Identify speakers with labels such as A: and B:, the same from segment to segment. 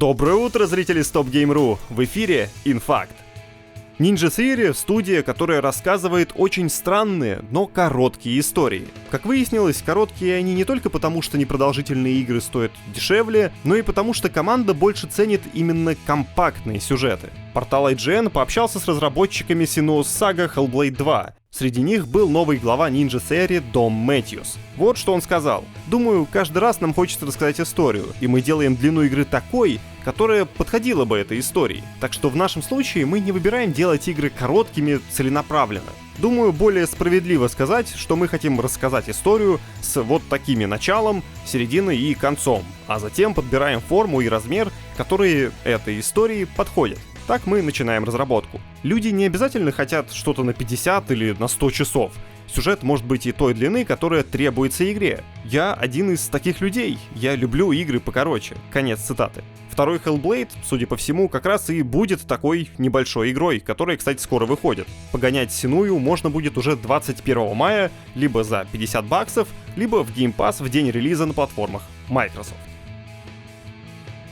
A: Доброе утро, зрители StopGame.ru! В эфире Инфакт. Ninja Theory — студия, которая рассказывает очень странные, но короткие истории. Как выяснилось, короткие они не только потому, что непродолжительные игры стоят дешевле, но и потому, что команда больше ценит именно компактные сюжеты. Портал IGN пообщался с разработчиками Senua's Saga Hellblade 2. Среди них был новый глава Ninja Theory Дом Мэтьюс. Вот что он сказал. «Думаю, каждый раз нам хочется рассказать историю, и мы делаем длину игры такой, которая подходила бы этой истории. Так что в нашем случае мы не выбираем делать игры короткими целенаправленно. Думаю, более справедливо сказать, что мы хотим рассказать историю с вот такими началом, серединой и концом, а затем подбираем форму и размер, которые этой истории подходят. Так мы начинаем разработку. Люди не обязательно хотят что-то на 50 или на 100 часов. Сюжет может быть и той длины, которая требуется игре. Я один из таких людей. Я люблю игры покороче». Конец цитаты. Второй Hellblade, судя по всему, как раз и будет такой небольшой игрой, которая, кстати, скоро выходит. Погонять Сеную можно будет уже 21 мая, либо за $50, либо в Game Pass в день релиза на платформах Microsoft.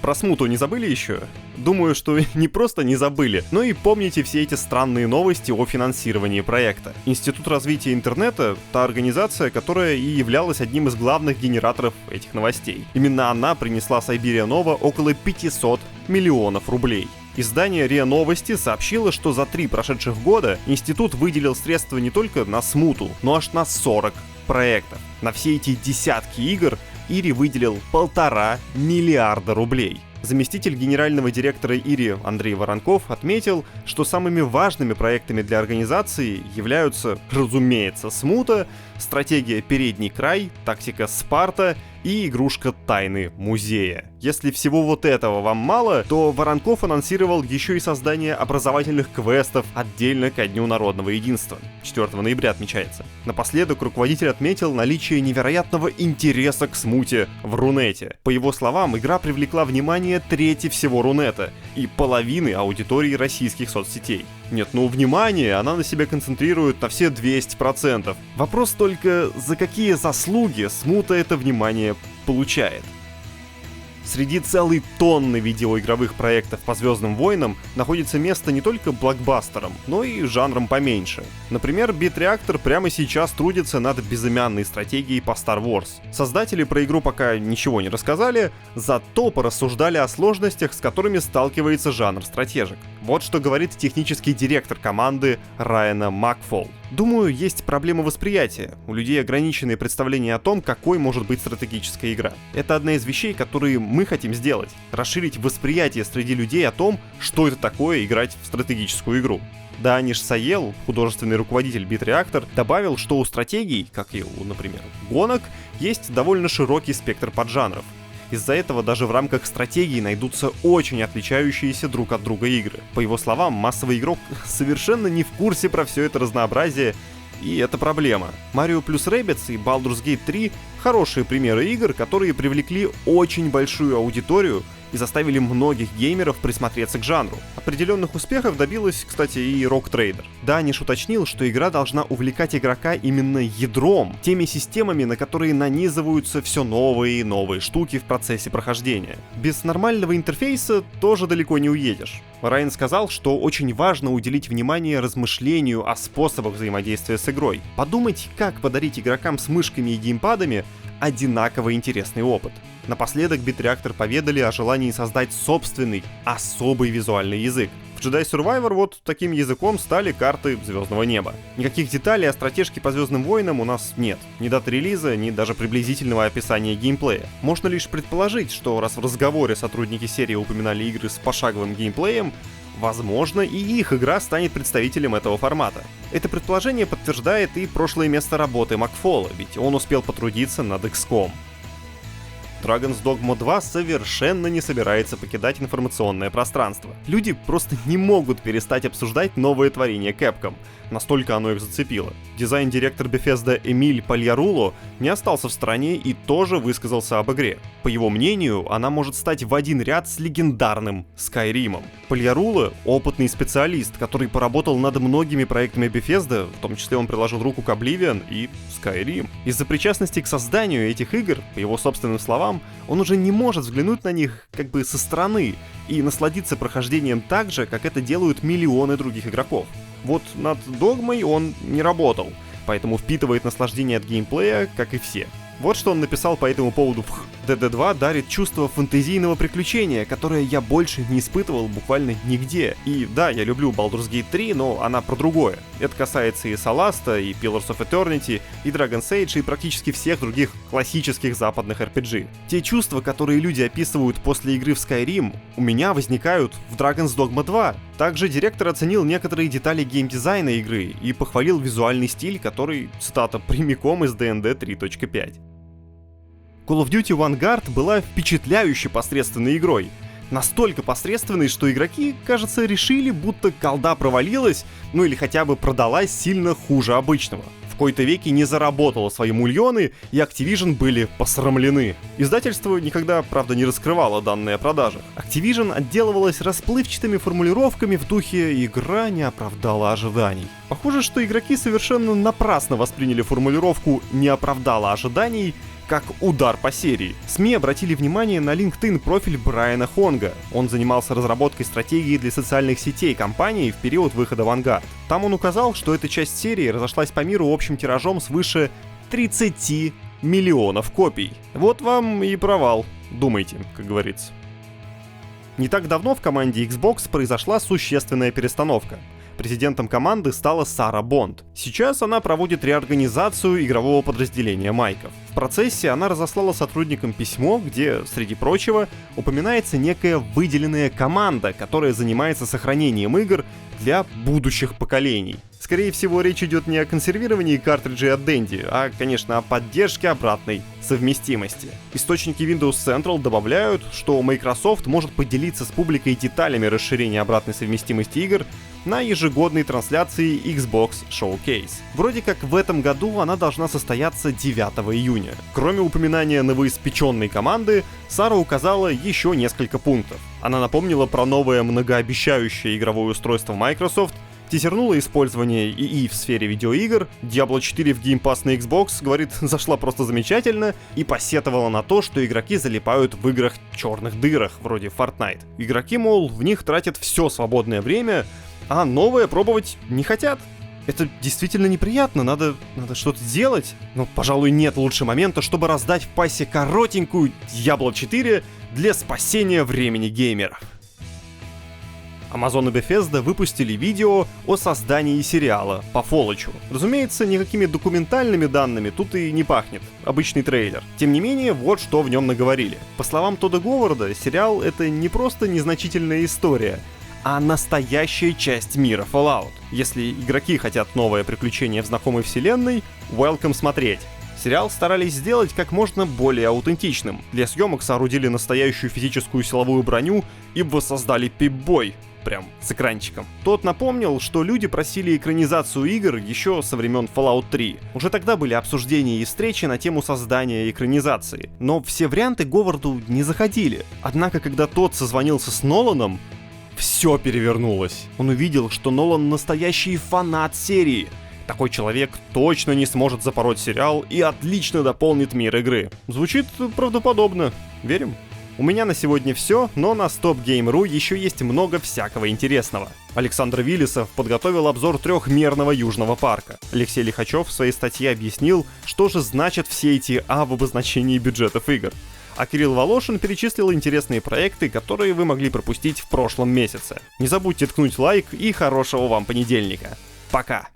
A: Про смуту не забыли еще? Думаю, что не просто не забыли, но и помните все эти странные новости о финансировании проекта. Институт развития интернета — та организация, которая и являлась одним из главных генераторов этих новостей. Именно она принесла Siberia Nova около 500 миллионов рублей. Издание РИА Новости сообщило, что за 3 прошедших года институт выделил средства не только на смуту, но аж на 40 проектов. На все эти десятки игр ИРИ выделил 1,5 миллиарда рублей. Заместитель генерального директора ИРИ Андрей Воронков отметил, что самыми важными проектами для организации являются, разумеется, смута, стратегия «Передний край», тактика «Спарта» и игрушка «Тайны музея». Если всего вот этого вам мало, то Воронков анонсировал еще и создание образовательных квестов отдельно ко Дню народного единства. 4 ноября отмечается. Напоследок руководитель отметил наличие невероятного интереса к смуте в Рунете. По его словам, игра привлекла внимание трети всего Рунета и половины аудитории российских соцсетей. Нет, ну внимание, она на себя концентрирует на все 200%. Вопрос только, за какие заслуги смута это внимание получает. Среди целой тонны видеоигровых проектов по Звездным войнам находится место не только блокбастерам, но и жанрам поменьше. Например, Битреактор прямо сейчас трудится над безымянной стратегией по Star Wars. Создатели про игру пока ничего не рассказали, зато порассуждали о сложностях, с которыми сталкивается жанр стратежек. Вот что говорит технический директор команды Райана Макфол. «Думаю, есть проблема восприятия. У людей ограниченные представления о том, какой может быть стратегическая игра. Это одна из вещей, которые мы хотим сделать. Расширить восприятие среди людей о том, что это такое играть в стратегическую игру». Даниш Саел, художественный руководитель Битреактор, добавил, что у стратегий, как и у, например, гонок, есть довольно широкий спектр поджанров. Из-за этого даже в рамках стратегии найдутся очень отличающиеся друг от друга игры. По его словам, массовый игрок совершенно не в курсе про все это разнообразие, и это проблема. Mario + Rabbids и Baldur's Gate 3 — хорошие примеры игр, которые привлекли очень большую аудиторию и заставили многих геймеров присмотреться к жанру. Определенных успехов добилась, кстати, и Rogue Trader. Даниш уточнил, что игра должна увлекать игрока именно ядром, теми системами, на которые нанизываются все новые и новые штуки в процессе прохождения. Без нормального интерфейса тоже далеко не уедешь. Райан сказал, что очень важно уделить внимание размышлению о способах взаимодействия с игрой. Подумать, как подарить игрокам с мышками и геймпадами одинаково интересный опыт. Напоследок Битреактор поведали о желании создать собственный, особый визуальный язык. В Jedi Survivor вот таким языком стали карты Звездного неба. Никаких деталей о стратежке по Звездным войнам у нас нет. Ни даты релиза, ни даже приблизительного описания геймплея. Можно лишь предположить, что раз в разговоре сотрудники серии упоминали игры с пошаговым геймплеем, возможно, и их игра станет представителем этого формата. Это предположение подтверждает и прошлое место работы Макфола, ведь он успел потрудиться над XCOM. Dragon's Dogma 2 совершенно не собирается покидать информационное пространство. Люди просто не могут перестать обсуждать новое творение Capcom. Настолько оно их зацепило. Дизайн-директор Bethesda Эмиль Пальяруло не остался в стороне и тоже высказался об игре. По его мнению, она может стать в один ряд с легендарным Skyrim'ом. Пальяруло — опытный специалист, который поработал над многими проектами Bethesda, в том числе он приложил руку к Oblivion и Skyrim. Из-за причастности к созданию этих игр, по его собственным словам, словам, он уже не может взглянуть на них как бы со стороны и насладиться прохождением так же, как это делают миллионы других игроков. Вот над Догмой он не работал, поэтому впитывает наслаждение от геймплея, как и все. Вот что он написал по этому поводу. DD2 дарит чувство фэнтезийного приключения, которое я больше не испытывал буквально нигде. И да, я люблю Baldur's Gate 3, но она про другое. Это касается и Solasta, и Pillars of Eternity, и Dragon's Age, и практически всех других классических западных RPG. Те чувства, которые люди описывают после игры в Skyrim, у меня возникают в Dragon's Dogma 2. Также директор оценил некоторые детали геймдизайна игры и похвалил визуальный стиль, который, цитата, прямиком из D&D 3.5. Call of Duty Vanguard была впечатляюще посредственной игрой. Настолько посредственной, что игроки, кажется, решили, будто колда провалилась, ну или хотя бы продалась сильно хуже обычного. В кои-то веки не заработала свои мульоны, и Activision были посрамлены. Издательство никогда, правда, не раскрывало данные о продажах. Activision отделывалась расплывчатыми формулировками в духе «игра не оправдала ожиданий». Похоже, что игроки совершенно напрасно восприняли формулировку «не оправдала ожиданий» как удар по серии. СМИ обратили внимание на LinkedIn профиль Брайана Хонга. Он занимался разработкой стратегии для социальных сетей компании в период выхода Vanguard. Там он указал, что эта часть серии разошлась по миру общим тиражом свыше 30 миллионов копий. Вот вам и провал. Думайте, как говорится. Не так давно в команде Xbox произошла существенная перестановка. Президентом команды стала Сара Бонд. Сейчас она проводит реорганизацию игрового подразделения Майков. В процессе она разослала сотрудникам письмо, где, среди прочего, упоминается некая выделенная команда, которая занимается сохранением игр для будущих поколений. Скорее всего, речь идет не о консервировании картриджей от Dendy, а, конечно, о поддержке обратной совместимости. Источники Windows Central добавляют, что Microsoft может поделиться с публикой деталями расширения обратной совместимости игр на ежегодной трансляции Xbox Showcase. Вроде как в этом году она должна состояться 9 июня. Кроме упоминания новоиспеченной команды, Сара указала еще несколько пунктов. Она напомнила про новое многообещающее игровое устройство Microsoft, тизернула использование ИИ в сфере видеоигр, Diablo 4 в Game Pass на Xbox, говорит, зашла просто замечательно, и посетовала на то, что игроки залипают в играх черных дырах, вроде Fortnite. Игроки, мол, в них тратят все свободное время, а новое пробовать не хотят. Это действительно неприятно, надо что-то делать. Но, пожалуй, нет лучше момента, чтобы раздать в пассе коротенькую Diablo 4 для спасения времени геймеров. Amazon и Bethesda выпустили видео о создании сериала по Fallout'у. Разумеется, никакими документальными данными тут и не пахнет. Обычный трейлер. Тем не менее, вот что в нем наговорили. По словам Тодда Говарда, сериал — это не просто незначительная история, а настоящая часть мира Fallout. Если игроки хотят новое приключение в знакомой вселенной, welcome смотреть. Сериал старались сделать как можно более аутентичным. Для съемок соорудили настоящую физическую силовую броню и воссоздали Пип-Бой. Прям с экранчиком. Тот напомнил, что люди просили экранизацию игр еще со времен Fallout 3. Уже тогда были обсуждения и встречи на тему создания экранизации. Но все варианты Говарду не заходили. Однако, когда тот созвонился с Ноланом, все перевернулось. Он увидел, что Нолан настоящий фанат серии. Такой человек точно не сможет запороть сериал и отлично дополнит мир игры. Звучит правдоподобно. Верим? У меня на сегодня все, но на StopGame.ru еще есть много всякого интересного. Александр Виллисов подготовил обзор трехмерного Южного парка. Алексей Лихачев в своей статье объяснил, что же значат все эти «а» в обозначении бюджетов игр. А Кирилл Волошин перечислил интересные проекты, которые вы могли пропустить в прошлом месяце. Не забудьте ткнуть лайк и хорошего вам понедельника. Пока!